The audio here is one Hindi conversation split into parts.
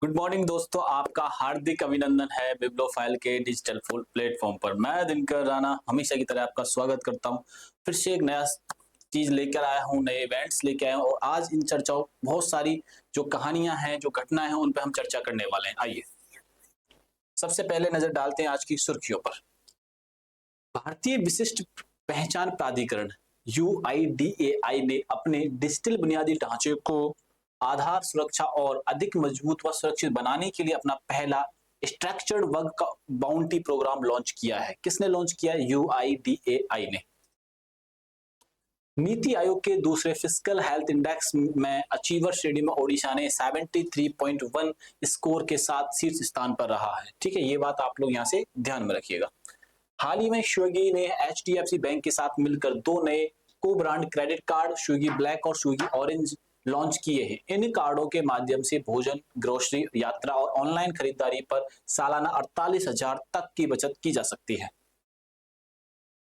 गुड मॉर्निंग दोस्तों, आपका हार्दिक अभिनंदन है बिब्लोफाइल के डिजिटल फुल प्लेटफॉर्म पर। मैं दिनकर राणा हमेशा की तरह आपका स्वागत करता हूं। फिर से एक नया चीज लेकर आया हूं, नए इवेंट्स लेकर आया हूं और आज इन चर्चाओं बहुत सारी जो कहानियां हैं, जो घटनाएं हैं, उन पर हम चर्चा करने वाले हैं। आइए सबसे पहले नजर डालते हैं आज की सुर्खियों पर। भारतीय विशिष्ट पहचान प्राधिकरण UIDAI ने अपने डिजिटल बुनियादी ढांचे को आधार सुरक्षा और अधिक मजबूत व सुरक्षित बनाने के लिए अपना पहला स्ट्रक्चर्ड वर्क का बाउंटी प्रोग्राम लॉन्च किया है। किसने लॉन्च किया? UIDAI ने। नीति आयोग के दूसरे फिस्कल हेल्थ इंडेक्स में अचीवर श्रेणी में ओडिशा ने 73.1 स्कोर के साथ शीर्ष स्थान पर रहा है। ठीक है, ये बात आप लोग यहाँ से ध्यान में रखिएगा। हाल ही में स्विगी ने HDFC बैंक के साथ मिलकर दो नए को brand credit card Swiggy black और स्विगी ऑरेंज लॉन्च किए हैं। इन कार्डों के माध्यम से भोजन, ग्रोसरी, यात्रा और ऑनलाइन खरीदारी पर सालाना 48,000 तक की बचत की जा सकती है।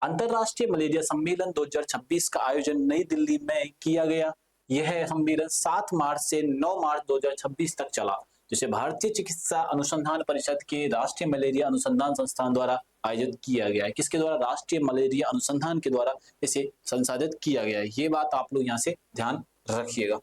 अंतरराष्ट्रीय मलेरिया सम्मेलन 2026 का आयोजन नई दिल्ली में किया गया। यह सम्मेलन 7 मार्च से 9 मार्च 2026 तक चला, जिसे भारतीय चिकित्सा अनुसंधान परिषद के राष्ट्रीय मलेरिया अनुसंधान संस्थान द्वारा आयोजित किया गया है। किसके द्वारा? राष्ट्रीय मलेरिया अनुसंधान के द्वारा इसे संसाधित किया गया है। ये बात आप लोग यहाँ से ध्यान रखिएगा।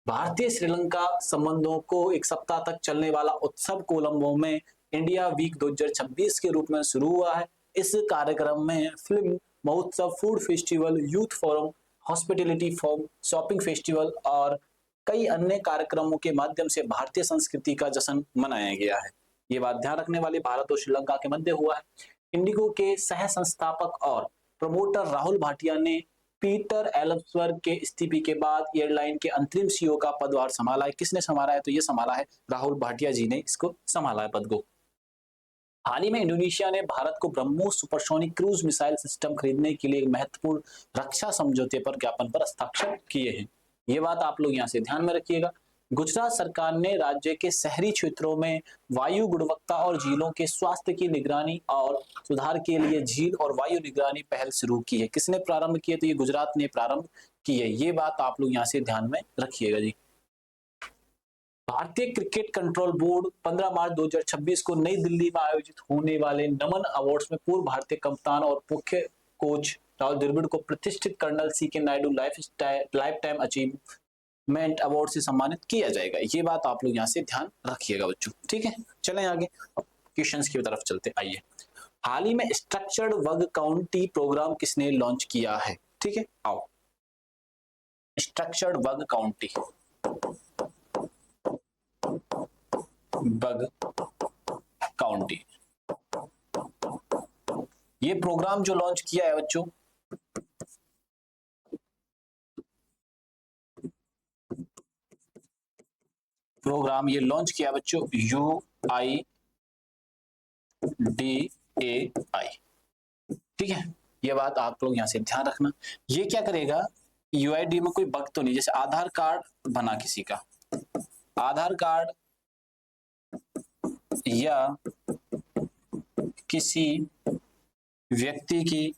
भारतीय श्रीलंका संबंधों को एक सप्ताह तक चलने वाला उत्सव कोलंबो में इंडिया वीक 2026 के रूप में शुरू हुआ है। इस कार्यक्रम में फिल्म महोत्सव, food festival, youth forum, hospitality forum, shopping festival और कई अन्य कार्यक्रमों के माध्यम से भारतीय संस्कृति का जश्न मनाया गया है। ये बात ध्यान रखने वाली। भारत और श्रीलंका के मध्य हुआ है। इंडिगो के सह संस्थापक और प्रमोटर राहुल भाटिया ने पीटर एल्सवर्थ के इस्तीफे के बाद एयरलाइन के अंतरिम CEO का पदभार संभाला है। किसने संभाला है? तो ये संभाला है राहुल भाटिया जी ने इसको संभाला है पद को। हाल ही में इंडोनेशिया ने भारत को BrahMos supersonic cruise missile system खरीदने के लिए एक महत्वपूर्ण रक्षा समझौते पर ज्ञापन पर हस्ताक्षर किए हैं। ये बात आप लोग यहाँ से ध्यान में रखिएगा। गुजरात सरकार ने राज्य के शहरी क्षेत्रों में वायु गुणवत्ता और झीलों के स्वास्थ्य की निगरानी और सुधार के लिए झील और वायु निगरानी पहल शुरू की है। किसने प्रारंभ की है? तो ये गुजरात ने प्रारंभ की है। ये बात आप लोग यहाँ से ध्यान में रखिएगा जी। भारतीय क्रिकेट कंट्रोल बोर्ड 15 मार्च 2026 को नई दिल्ली में आयोजित होने वाले नमन अवार्ड्स में पूर्व भारतीय कप्तान और मुख्य कोच राहुल द्रविड़ को प्रतिष्ठित colonel CK Naidu lifetime achievement award से सम्मानित किया जाएगा। ये बात आप लोग यहाँ से ध्यान रखिएगा बच्चों। ठीक है, चलें आगे, क्वेश्चंस की तरफ चलते। आइए, हाल ही में स्ट्रक्चर्ड वर्क काउंटी प्रोग्राम किसने लॉन्च किया है? ठीक है, आओ, structured work county bug county, ये प्रोग्राम जो लॉन्च किया है बच्चों, प्रोग्राम ये लॉन्च किया बच्चों UIDAI। ठीक है, ये बात आप लोग यहां से ध्यान रखना। ये क्या करेगा? UID में कोई बग तो नहीं, जैसे आधार कार्ड बना किसी का, आधार कार्ड या किसी व्यक्ति की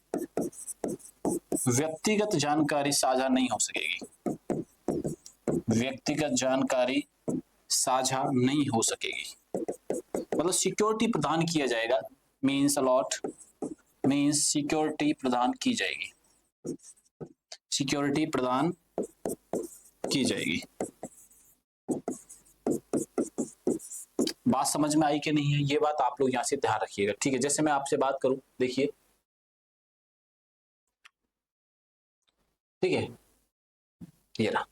व्यक्तिगत जानकारी साझा नहीं हो सकेगी, व्यक्तिगत जानकारी साझा नहीं हो सकेगी, मतलब सिक्योरिटी प्रदान किया जाएगा। मीन्स अलॉट, मीन्स सिक्योरिटी प्रदान की जाएगी, सिक्योरिटी प्रदान की जाएगी। बात समझ में आई कि नहीं है? ये बात आप लोग यहां से ध्यान रखिएगा। ठीक है, जैसे मैं आपसे बात करूं, देखिए, ठीक है, ये रहा,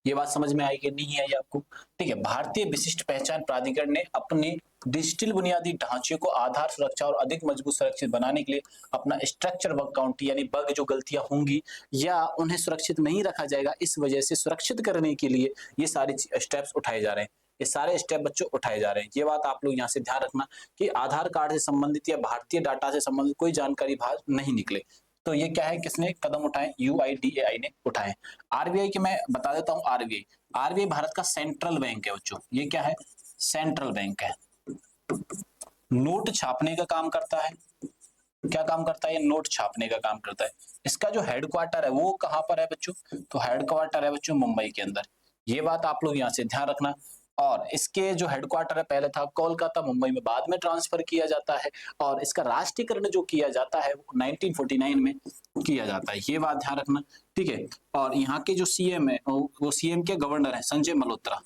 ये बात समझ में आई कि नहीं आई आपको? ठीक है, भारतीय विशिष्ट पहचान प्राधिकरण ने अपने डिजिटल बुनियादी ढांचे को आधार सुरक्षा और अधिक मजबूत सुरक्षित बनाने के लिए अपना स्ट्रक्चर वर्क काउंटी, यानी बग जो गलतियां होंगी या उन्हें सुरक्षित नहीं रखा जाएगा, इस वजह से सुरक्षित करने के लिए ये सारे स्टेप्स उठाए जा रहे हैं। ये सारे स्टेप बच्चों उठाए जा रहे हैं। ये बात आप लोग यहाँ से ध्यान रखना कि आधार कार्ड से संबंधित या भारतीय डाटा से संबंधित कोई जानकारी बाहर नहीं निकले। तो ये क्या है, किसने कदम उठाए? UIDAI ने उठाए। RBI के मैं बता देता हूँ। RBI भारत का सेंट्रल बैंक है बच्चों। ये क्या है? सेंट्रल बैंक है। नोट छापने का काम करता है। क्या काम करता है? ये नोट छापने का काम करता है। इसका जो हेडक्वार्टर है वो कहां पर है बच्चों? तो हेडक्वार्टर है बच्चों मुंबई के अंदर। ये बात आप लोग यहाँ से ध्यान रखना। और इसके जो हेडक्वार्टर है पहले था कोलकाता, मुंबई में बाद में ट्रांसफर किया जाता है। और इसका राष्ट्रीयकरण जो किया जाता है वो 1949 में किया जाता है, ये बात ध्यान रखना। ठीक है। और यहाँ के जो सीएम है वो सीएम के गवर्नर है संजय मल्होत्रा,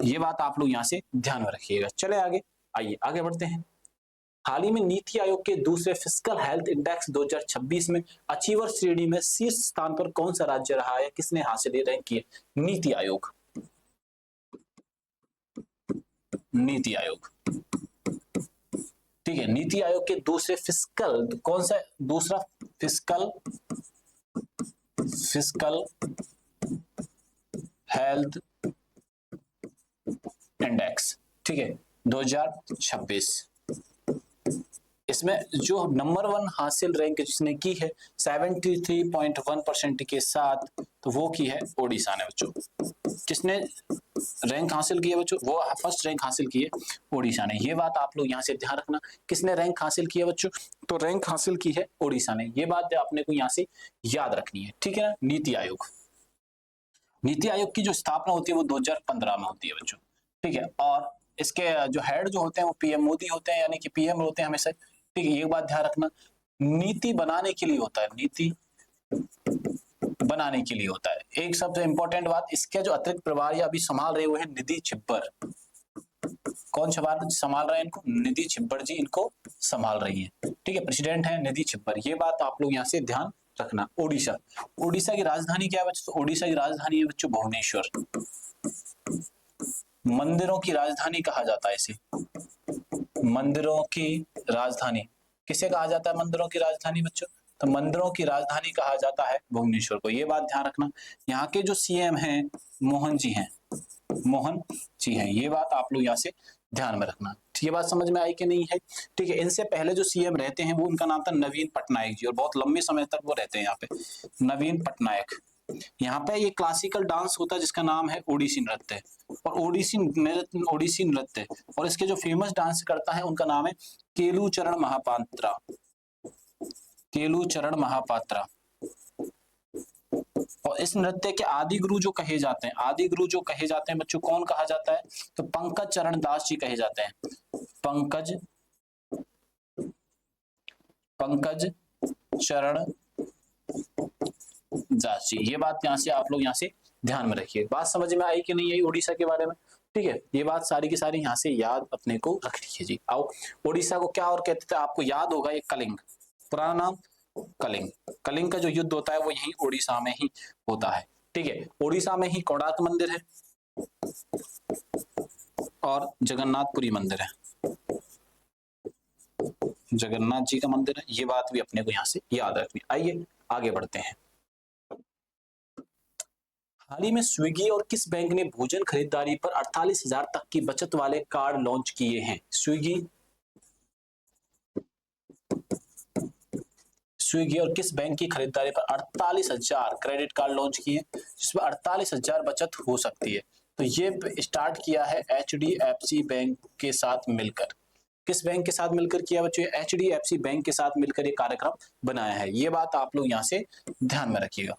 ये बात आप लोग यहाँ से ध्यान में रखिएगा। चले आगे, आइए आगे बढ़ते हैं। हाल ही में नीति आयोग के दूसरे फिस्कल हेल्थ इंडेक्स 2026 में अचीवर श्रेणी में शीर्ष स्थान पर कौन सा राज्य रहा है, किसने हासिल रैंक की है? नीति आयोग। नीति आयोग, ठीक है। नीति आयोग के दूसरे फिस्कल, कौन सा दूसरा फिस्कल हेल्थ इंडेक्स, ठीक है, 2026। इसमें जो नंबर 1 हासिल रैंक जिसने की है 73.1% के साथ, तो वो की है ओडिशा ने बच्चों। किसने रैंक हासिल की है बच्चों? वो फर्स्ट रैंक हासिल की है ओडिशा ने, ये बात आप लोग यहाँ से ध्यान रखना। किसने रैंक हासिल की है बच्चों? तो रैंक हासिल की है ओडिशा ने, ये बात आपने को यहाँ से याद रखनी है, ठीक है ना। नीति आयोग, नीति आयोग की जो स्थापना होती है वो 2015 में होती है बच्चों, ठीक है। और इसके जो हेड जो होते हैं वो पीएम मोदी होते हैं, यानी कि पीएम होते हैं हमेशा, ठीक है। ये बात ध्यान रखना, नीति बनाने के लिए होता है, नीति बनाने के लिए होता है। एक सबसे इंपॉर्टेंट बात, इसके जो अतिरिक्त प्रभारी अभी संभाल रहे हुए हैं निधि छिब्बर। कौन संभाल रहे हैं इनको? निधि छिब्बर जी इनको संभाल रही है, ठीक है। प्रेसिडेंट है निधि छिब्बर, ये बात आप लोग यहाँ से ध्यान रखना। ओडिशा, ओडिशा की राजधानी क्या है बच्चों? तो ओडिशा की राजधानी है बच्चों भुवनेश्वर। मंदिरों की राजधानी कहा जाता है इसे, मंदिरों की राजधानी किसे कहा जाता है? मंदिरों की राजधानी बच्चों, तो मंदिरों की राजधानी कहा जाता है भुवनेश्वर को, ये बात ध्यान रखना। यहाँ के जो सीएम हैं मोहन जी हैं, मोहन जी हैं, ये बात आप लोग यहाँ से ध्यान में रखना। ये बात समझ में आई कि नहीं है? ठीक है। इनसे पहले जो सीएम रहते हैं वो उनका नाम था नवीन पटनायक जी, और बहुत लंबे समय तक वो रहते हैं यहाँ पे, नवीन पटनायक। यहाँ पे ये क्लासिकल डांस होता है जिसका नाम है ओडिसी नृत्य, और ओडिसी नृत्य, और इसके जो फेमस डांस करता है उनका नाम है केलुचरण महापात्रा, केलुचरण महापात्रा। और इस नृत्य के आदि गुरु जो कहे जाते हैं, आदि गुरु जो कहे जाते हैं बच्चों, कौन कहा जाता है? तो पंकज चरण दास जी कहे जाते हैं, पंकज चरण दास जी, ये बात यहाँ से आप लोग यहाँ से ध्यान में रखिए। बात समझ में आई कि नहीं आई उड़ीसा के बारे में? ठीक है, ये बात सारी की सारी यहाँ से याद अपने को रख लीजिए जी। आओ, उड़ीसा को क्या और कहते थे आपको याद होगा? ये कलिंग, पुराना नाम कलिंग। कलिंग का जो युद्ध होता है वो यही उड़ीसा में ही होता है, ठीक है। उड़ीसा में ही कोणार्क मंदिर है और जगन्नाथपुरी मंदिर है, जगन्नाथ जी का मंदिर है, ये बात भी अपने को यहाँ से याद रखनी। आइए आगे बढ़ते हैं। हाल ही में स्विगी और किस बैंक ने भोजन खरीदारी पर 48,000 तक की बचत वाले कार्ड लॉन्च किए हैं? स्विगी और किस बैंक की खरीदारी पर 48,000 क्रेडिट कार्ड लॉन्च किए, जिसमें 48,000 बचत हो सकती है? तो ये स्टार्ट किया है HDFC बैंक के साथ मिलकर। किस बैंक के साथ मिलकर किया बच्चों? HDFC बैंक के साथ मिलकर ये कार्यक्रम बनाया है, ये बात आप लोग यहाँ से ध्यान में रखिएगा,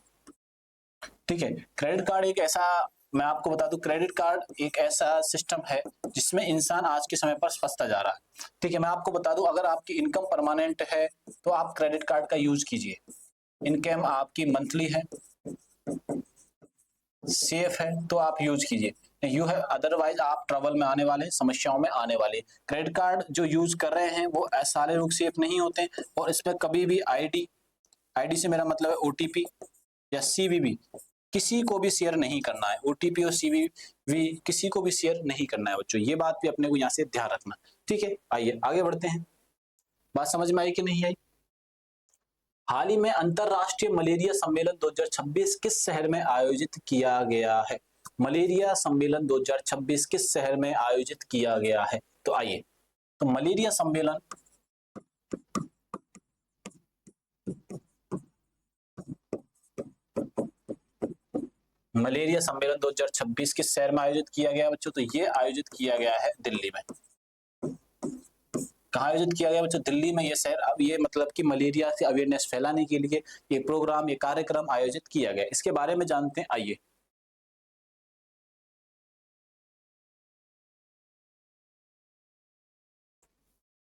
ठीक है। क्रेडिट कार्ड एक ऐसा, मैं आपको बता दूं, क्रेडिट कार्ड एक ऐसा सिस्टम है जिसमें इंसान आज के समय पर फंसता जा रहा है, ठीक है। मैं आपको बता दूं, अगर आपकी इनकम परमानेंट है तो आप क्रेडिट कार्ड का यूज कीजिए, इनकम आपकी मंथली है, सेफ है, तो आप यूज कीजिए, यू है, अदरवाइज आप ट्रबल में आने वाले, समस्याओं में आने वाले। क्रेडिट कार्ड जो यूज कर रहे हैं वो सारे लोग सेफ नहीं होते, और इसमें कभी भी आईडी से मेरा मतलब है OTP या CVV किसी को भी शेयर नहीं करना है, OTP और CVV किसी को भी शेयर नहीं करना है बच्चों, ये बात भी अपने को यहाँ से ध्यान रखना, ठीक है। आइए आगे बढ़ते हैं। बात समझ में आई कि नहीं आई? हाल ही में अंतरराष्ट्रीय मलेरिया सम्मेलन 2026 किस शहर में आयोजित किया गया है? मलेरिया सम्मेलन 2026 किस शहर में आयोजित किया गया है? तो आइए, तो मलेरिया सम्मेलन मलेरिया सम्मेलन 2026 किस शहर में आयोजित किया गया बच्चों? तो ये आयोजित किया गया है दिल्ली में। कहाँ आयोजित किया गया बच्चों? दिल्ली में। ये शहर, अब ये मतलब कि मलेरिया से अवेयरनेस फैलाने के लिए ये प्रोग्राम, ये कार्यक्रम आयोजित किया गया, इसके बारे में जानते हैं, आइए।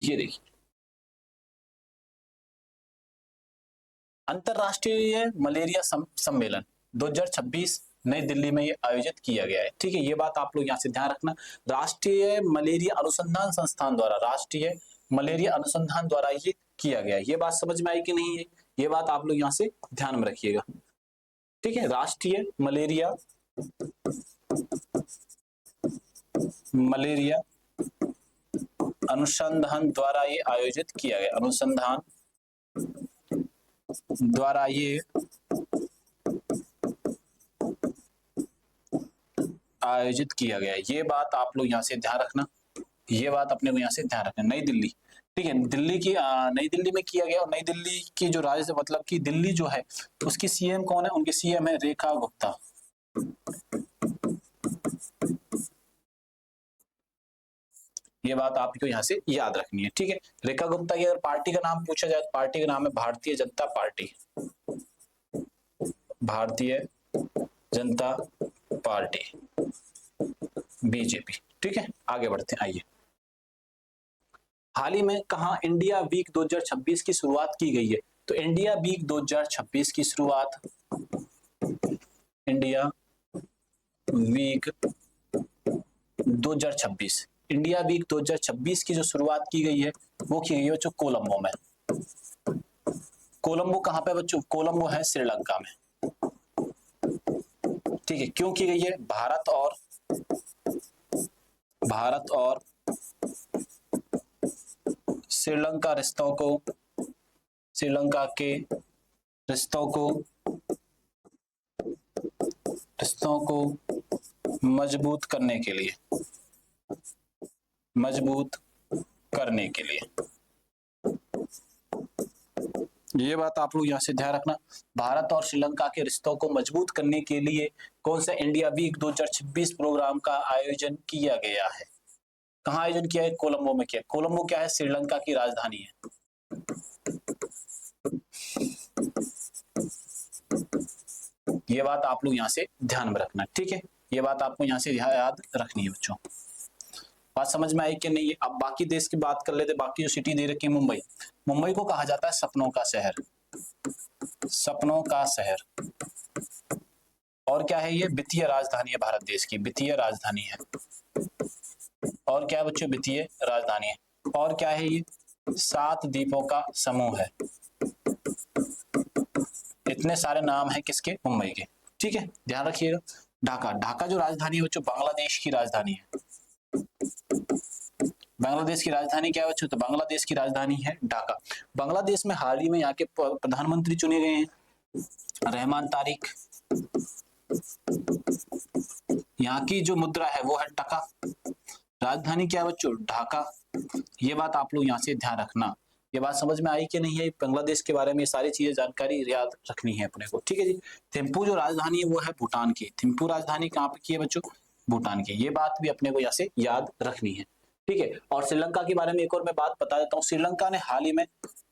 ये देखिए, अंतरराष्ट्रीय मलेरिया सम्मेलन 2026 नई दिल्ली में ये आयोजित किया गया है। ठीक है, ये बात आप लोग यहाँ से ध्यान रखना। राष्ट्रीय मलेरिया अनुसंधान संस्थान द्वारा, राष्ट्रीय मलेरिया अनुसंधान द्वारा ये किया गया है। ये बात समझ में आई कि नहीं है? ये बात आप लोग यहाँ से ध्यान में रखिएगा। ठीक है, राष्ट्रीय मलेरिया अनुसंधान द्वारा ये आयोजित किया गया, अनुसंधान द्वारा ये आयोजित किया गया। ये बात आप लोग यहाँ से ध्यान रखना, ये बात अपने को यहाँ से ध्यान रखना। नई दिल्ली, ठीक है, दिल्ली की नई दिल्ली में किया गया। और नई दिल्ली की जो राज्य मतलब कि दिल्ली जो है उसकी सीएम कौन है? उनकी सीएम है रेखा गुप्ता। ये बात आपको यहाँ से याद रखनी है। ठीक है, रेखा गुप्ता की अगर पार्टी का नाम पूछा जाए तो पार्टी का नाम है Bharatiya Janata party, Bharatiya Janata party, BJP. ठीक है, आगे बढ़ते हैं। आइए, हाल ही में कहा इंडिया वीक 2026 की शुरुआत की गई है? तो इंडिया वीक 2026 की शुरुआत, इंडिया वीक 2026, इंडिया वीक 2026 की जो शुरुआत की गई है वो की गई है बच्चों कोलंबो में। कोलंबो कहां पे बच्चों? कोलंबो है श्रीलंका में। ठीक है, क्यों की गई है? भारत और श्रीलंका के रिश्तों को मजबूत करने के लिए, ये बात आप लोग यहाँ से ध्यान रखना। भारत और श्रीलंका के रिश्तों को मजबूत करने के लिए कौन सा इंडिया वीक 2026 प्रोग्राम का आयोजन किया गया है? कहाँ आयोजन किया है? कोलंबो में किया। कोलंबो क्या है? श्रीलंका की राजधानी है। ये बात आप लोग यहाँ से ध्यान में रखना। ठीक है, ये बात आपको यहाँ से याद रखनी है बच्चों। बात समझ में आई कि नहीं? अब बाकी देश की बात कर लेते। बाकी जो सिटी दे रखी है मुंबई, मुंबई को कहा जाता है सपनों का शहर, सपनों का शहर। और क्या है? ये वित्तीय राजधानी है भारत देश की, वित्तीय राजधानी है। और क्या है बच्चों? वित्तीय राजधानी है। और क्या है? ये 7 द्वीपों का समूह है। इतने सारे नाम है किसके? मुंबई के। ठीक है, ध्यान रखिएगा। ढाका, ढाका जो राजधानी है बच्चों बांग्लादेश की राजधानी है। बांग्लादेश की राजधानी क्या है बच्चों? तो बांग्लादेश की राजधानी है ढाका। बांग्लादेश में हाल ही में यहाँ के प्रधानमंत्री चुने गए हैं रहमान तारिक। यहाँ की जो मुद्रा है वो है टका। राजधानी क्या है बच्चों? ढाका। ये बात आप लोग यहाँ से ध्यान रखना। ये बात समझ में आई कि नहीं है? बांग्लादेश के बारे में सारी चीजें जानकारी याद रखनी है अपने को। ठीक है जी। थिम्पू जो राजधानी है वो है भूटान की। थिम्पू राजधानी कहाँ पे की है बच्चों? भूटान की। ये बात भी अपने को यहाँ से याद रखनी है। ठीक है, और श्रीलंका के बारे में एक और मैं बात बता देता हूँ। श्रीलंका ने हाल ही में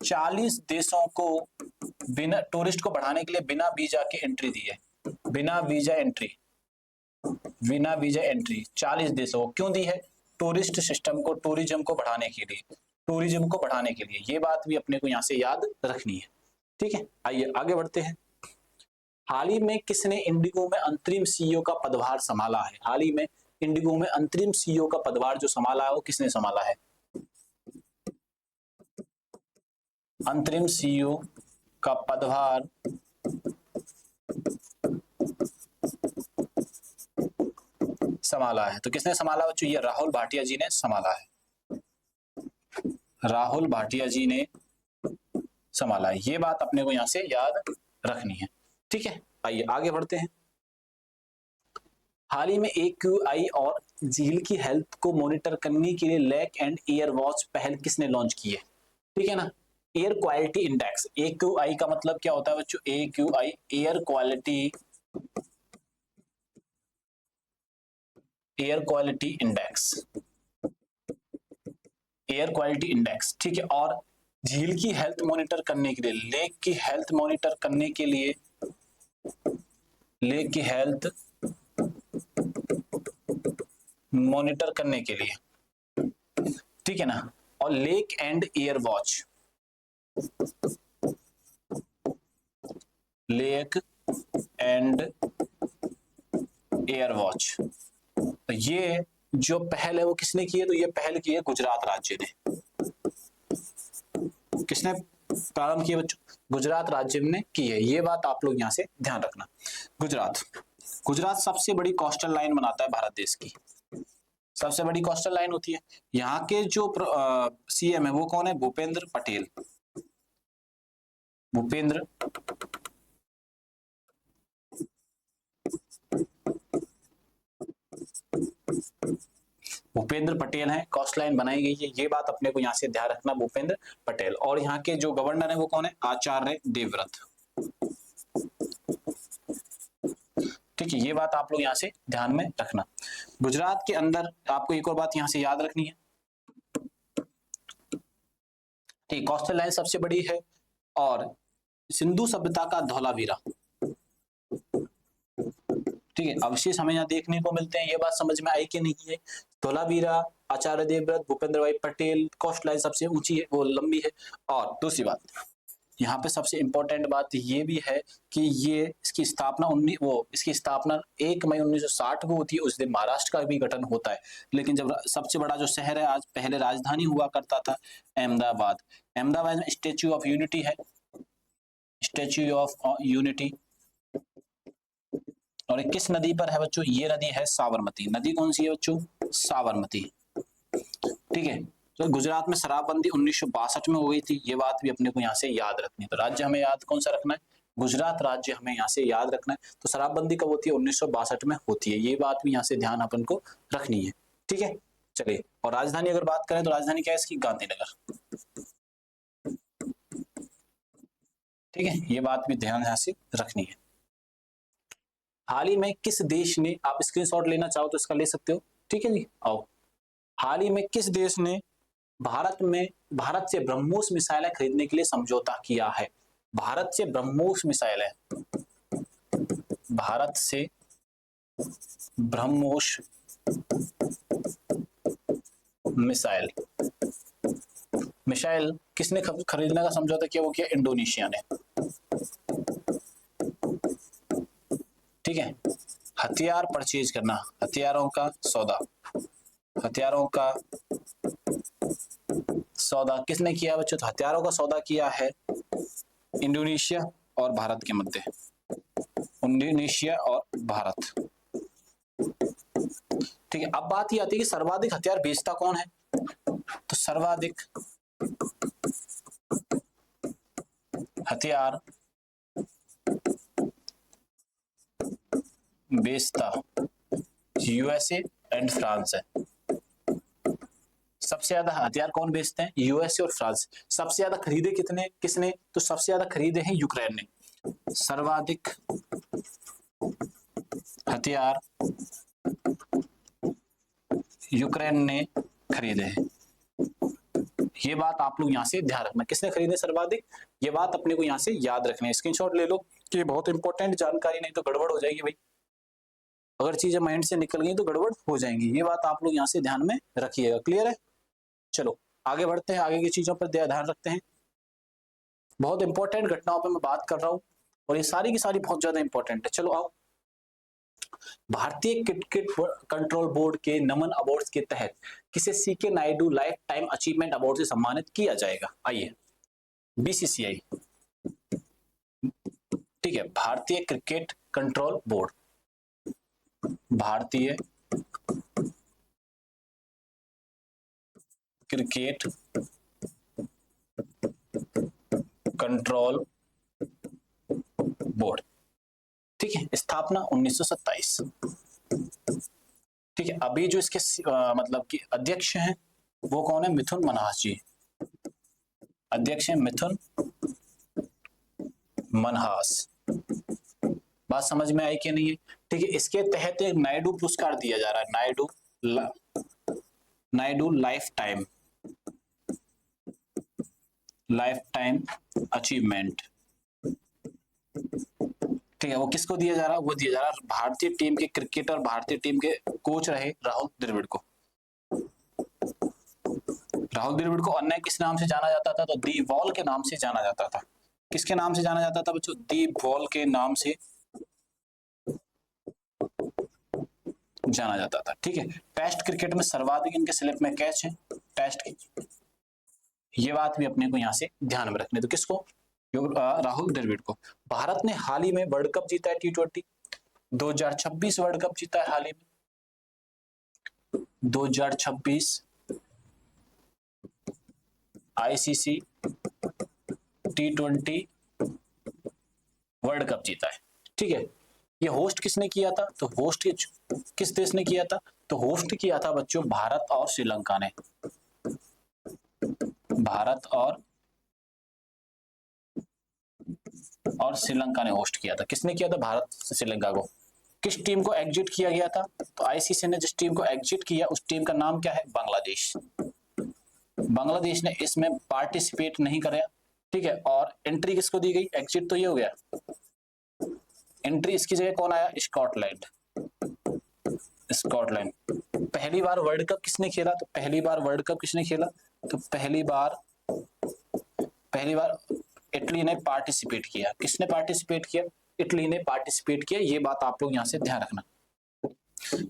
40 देशों को बिना टूरिस्ट को बढ़ाने के लिए बिना वीजा के एंट्री दी है। बिना वीजा एंट्री 40 देशों को क्यों दी है? टूरिस्ट सिस्टम को, टूरिज्म को बढ़ाने के लिए। ये बात भी अपने को यहाँ से याद रखनी है। ठीक है, आइए आगे बढ़ते हैं। हाल ही में किसने इंडिगो में अंतरिम सीईओ का पदभार संभाला है? हाल ही में इंडिगो में अंतरिम सीईओ का पदभार जो संभाला है वो किसने संभाला है? अंतरिम सीईओ का पदभार संभाला है तो किसने संभाला बच्चों? ये राहुल भाटिया जी ने संभाला है। राहुल भाटिया जी ने संभाला है। ये बात अपने को यहां से याद रखनी है। ठीक है, आइए आगे बढ़ते हैं। हाल ही में AQI और झील की हेल्थ को मॉनिटर करने के लिए लेक एंड एयर वॉच पहल किसने लॉन्च की है? ठीक है ना, एयर क्वालिटी इंडेक्स। AQI का मतलब क्या होता है बच्चों? AQI air quality index. ठीक है, और झील की हेल्थ मॉनिटर करने के लिए, लेक की हेल्थ मॉनिटर करने के लिए, लेक की हेल्थ मॉनिटर करने के लिए, ठीक है ना, और lake and air watch, lake and air watch. तो ये जो पहल है वो किसने की है? तो ये पहल की है गुजरात राज्य ने। किसने प्रारंभ किया बच्चों? गुजरात राज्य ने की है। ये बात आप लोग यहां से ध्यान रखना। गुजरात, गुजरात सबसे बड़ी कोस्टल लाइन बनाता है भारत देश की, सबसे बड़ी कोस्टल लाइन होती है। यहाँ के जो सीएम है वो कौन है? भूपेंद्र पटेल। भूपेंद्र भूपेंद्र पटेल है, कोस्ट लाइन बनाई गई है, ये बात अपने को यहाँ से ध्यान रखना, भूपेंद्र पटेल। और यहाँ के जो गवर्नर है वो कौन है? आचार्य देवव्रत। ठीक है, ये बात आप लोग यहाँ से ध्यान में रखना। गुजरात के अंदर आपको एक और बात यहाँ से याद रखनी है, ठीक, कोस्टल लाइन सबसे बड़ी है और सिंधु सभ्यता का धौलावीरा। ठीक है, अवशेष हमें यहाँ देखने को मिलते हैं, ये बात समझ में आई कि नहीं है? धौलावीरा, आचार्य देवव्रत, भूपेंद्र भाई पटेल, कोस्ट लाइन सबसे ऊंची है, वो लंबी है। और दूसरी बात यहाँ पे सबसे इंपॉर्टेंट बात ये भी है कि ये इसकी स्थापना इसकी स्थापना 1 मई 1960 को होती है। उस दिन महाराष्ट्र का भी गठन होता है। लेकिन जब सबसे बड़ा जो शहर है, आज पहले राजधानी हुआ करता था अहमदाबाद, अहमदाबाद में स्टेच्यू ऑफ यूनिटी है, स्टेच्यू ऑफ यूनिटी। और किस नदी पर है बच्चों? ये नदी है साबरमती। नदी कौन सी है बच्चों? साबरमती। ठीक है, तो गुजरात में शराबबंदी 1962 में हो गई थी, ये बात भी अपने को यहाँ से याद रखनी है। तो राज्य हमें याद कौन सा रखना है? गुजरात राज्य हमें यहाँ से याद रखना है। तो शराबबंदी कब होती है? 1962 में होती है, ये बात भी यहाँ से ध्यान अपन को रखनी है। ठीक है, चलिए। और राजधानी अगर बात करें तो राजधानी क्या है इसकी? गांधीनगर। ठीक है, ये बात भी ध्यान यहाँ से रखनी है। हाल ही में किस देश ने, आप स्क्रीनशॉट लेना चाहो तो इसका ले सकते हो, ठीक है जी, आओ। हाल ही में किस देश ने भारत से ब्रह्मोस मिसाइलें खरीदने के लिए समझौता किया है? भारत से ब्रह्मोस मिसाइलें, भारत से ब्रह्मोस मिसाइल किसने खरीदने का समझौता किया? वो किया इंडोनेशिया ने। ठीक है, हथियार परचेज करना, हथियारों का सौदा, हथियारों का सौदा किसने किया बच्चों? तो हथियारों का सौदा किया है इंडोनेशिया और भारत के मध्य, इंडोनेशिया और भारत। ठीक है, अब बात ये आती है कि सर्वाधिक हथियार बेचता कौन है? तो सर्वाधिक हथियार बेचता यूएसए एंड फ्रांस है। सबसे ज्यादा हथियार कौन बेचते हैं? यूएसए और फ्रांस। सबसे ज्यादा खरीदे किसने? तो सबसे ज्यादा खरीदे हैं यूक्रेन ने। सर्वाधिक हथियार यूक्रेन ने खरीदे हैं। ये बात आप लोग यहां से ध्यान रखना, किसने खरीदे सर्वाधिक, ये बात अपने को यहां से याद रखना है। स्क्रीनशॉट ले लो कि ये बहुत इंपॉर्टेंट जानकारी, नहीं तो गड़बड़ हो जाएगी भाई। अगर चीजें माइंड से निकल गई तो गड़बड़ हो जाएंगी, ये बात आप लोग यहां से ध्यान में रखिएगा। क्लियर है? चलो आगे बढ़ते हैं, आगे की चीजों पर ध्यान रखते हैं। बहुत इंपॉर्टेंट घटनाओं पर मैं बात कर रहा हूं और ये सारी की सारी बहुत ज्यादा इंपॉर्टेंट है। चलो आओ, भारतीय क्रिकेट कंट्रोल बोर्ड के नमन अवार्ड्स के तहत किसे C K Naidu lifetime achievement award से सम्मानित किया जाएगा? आइए, बीसीसीआई। ठीक है, भारतीय क्रिकेट कंट्रोल बोर्ड, भारतीय क्रिकेट कंट्रोल बोर्ड। ठीक है, स्थापना 1927। ठीक है, अभी जो इसके मतलब कि अध्यक्ष हैं वो कौन है? मिथुन मनहास जी, अध्यक्ष हैं मिथुन मनहास। बात समझ में आई कि नहीं है? ठीक है, इसके तहत एक नायडू पुरस्कार दिया जा रहा है, नायडू लाइफ टाइम अचीवमेंट। ठीक है, वो किसको दिया जा रहा है? वो दिया जा रहा है भारतीय टीम के क्रिकेटर, भारतीय टीम के कोच रहे राहुल द्रविड़ को। राहुल द्रविड़ को अन्य किस नाम से जाना जाता था? तो दी वॉल के नाम से जाना जाता था। किसके नाम से जाना जाता था बच्चों? दी वॉल के नाम से जाना जाता था। ठीक है, टेस्ट क्रिकेट में सर्वाधिक इनके स्लिप में कैच है टेस्ट की, ये बात भी अपने को यहाँ से ध्यान में रखने। तो किसको? राहुल द्रविड़ को। भारत ने हाल ही में वर्ल्ड कप जीता है T20, 2026 वर्ल्ड कप जीता है हाल ही में, 2026 ICC T20 वर्ल्ड कप जीता है। ठीक है, ये होस्ट किसने किया था? तो होस्ट किस देश ने किया था? तो होस्ट किया था बच्चों भारत और श्रीलंका ने। भारत और श्रीलंका ने होस्ट किया था। किसने किया था? भारत से श्रीलंका को। किस टीम को एग्जिट किया गया था? तो आईसीसी ने जिस टीम को एग्जिट किया उस टीम का नाम क्या है? बांग्लादेश। बांग्लादेश ने इसमें पार्टिसिपेट नहीं करा। ठीक है, और एंट्री किसको दी गई? एग्जिट तो ये हो गया, एंट्री इसकी जगह कौन आया? स्कॉटलैंड। स्कॉटलैंड। पहली बार वर्ल्ड कप किसने खेला? तो पहली बार वर्ल्ड कप किसने खेला? तो पहली बार इटली ने पार्टिसिपेट किया। किसने पार्टिसिपेट किया? इटली ने पार्टिसिपेट किया। ये बात आप लोग यहां से ध्यान रखना।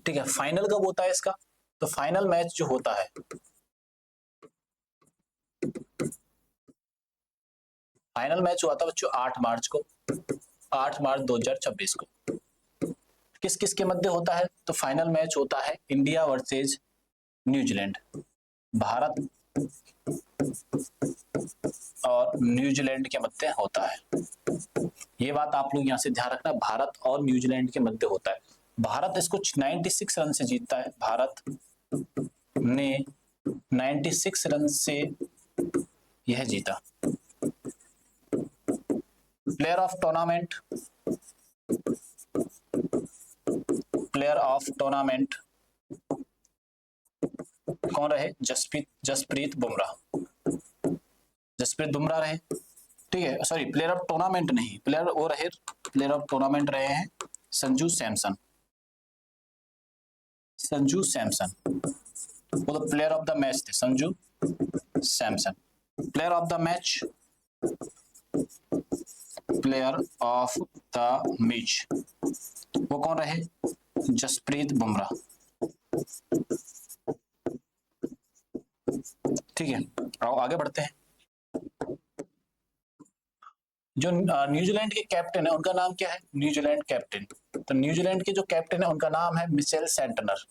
ठीक है, फाइनल कब होता है इसका? तो फाइनल मैच जो होता है, फाइनल मैच हुआ था बच्चों 8 मार्च को, 8 मार्च 2026 को। किस किस के मध्य होता है? तो फाइनल मैच होता है इंडिया वर्सेज न्यूजीलैंड। भारत और न्यूजीलैंड के मध्य होता है। ये बात आप लोग यहां से ध्यान रखना, भारत और न्यूजीलैंड के मध्य होता है। भारत इसको 96 रन से जीतता है। भारत ने 96 रन से यह जीता। Player of tournament, player of tournament कौन रहे? जसप्रीत बुमराह। जसप्रीत बुमराह रहे। ठीक है, सॉरी प्लेयर ऑफ टूर्नामेंट नहीं, प्लेयर ऑफ टूर्नामेंट रहे हैं संजू सैमसन। संजू सैमसन वो तो प्लेयर ऑफ द मैच थे, Sanju Samson. Player of the match, player of the match वो कौन रहे? जसप्रीत बुमराह। ठीक है, आओ आगे बढ़ते हैं। जो न्यूजीलैंड के कैप्टन है उनका नाम क्या है? New Zealand captain. तो न्यूजीलैंड के जो कैप्टन है उनका नाम है मिचेल सेंटनर।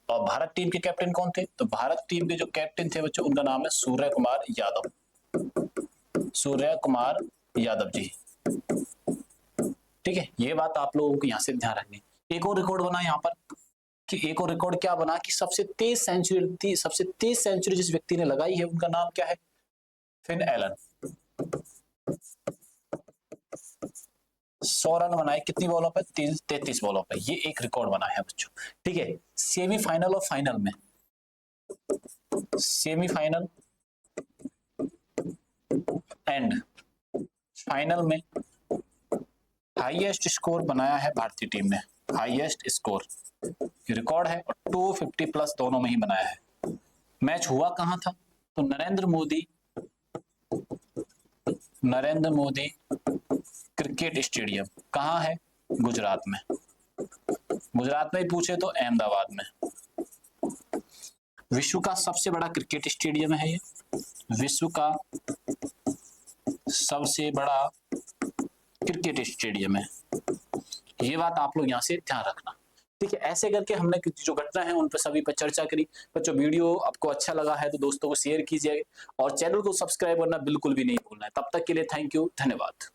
और भारत टीम के कैप्टन कौन थे? तो भारत टीम के जो कैप्टन थे बच्चों उनका नाम है सूर्य कुमार यादव। सूर्य कुमार यादव जी। ठीक है, ये बात आप लोगों को यहां से ध्यान रखनी। एक और रिकॉर्ड बना यहाँ पर कि एक और रिकॉर्ड क्या बना कि सबसे तेज सेंचुरी जिस व्यक्ति ने लगाई है उनका नाम क्या है? Finn Allen. 100 रन बनाए कितनी बॉलों पे? 33 बॉलों पे। ये एक रिकॉर्ड बना है बच्चों। ठीक है, सेमीफाइनल और फाइनल में, सेमीफाइनल एंड फाइनल में हाईएस्ट स्कोर बनाया है भारतीय टीम ने। हाईएस्ट स्कोर रिकॉर्ड है और 250 प्लस दोनों में ही बनाया है। मैच हुआ कहां था? तो नरेंद्र मोदी क्रिकेट स्टेडियम। कहां है? गुजरात में। गुजरात में ही पूछे तो अहमदाबाद में। विश्व का सबसे बड़ा क्रिकेट स्टेडियम है ये। विश्व का सबसे बड़ा क्रिकेट स्टेडियम है। ये बात आप लोग यहां से ध्यान रखना। ठीक है, ऐसे करके हमने जो घटना है उन पर सभी पर चर्चा करी। बच्चों वीडियो आपको अच्छा लगा है तो दोस्तों को शेयर कीजिए और चैनल को सब्सक्राइब करना बिल्कुल भी नहीं भूलना है। तब तक के लिए थैंक यू, धन्यवाद।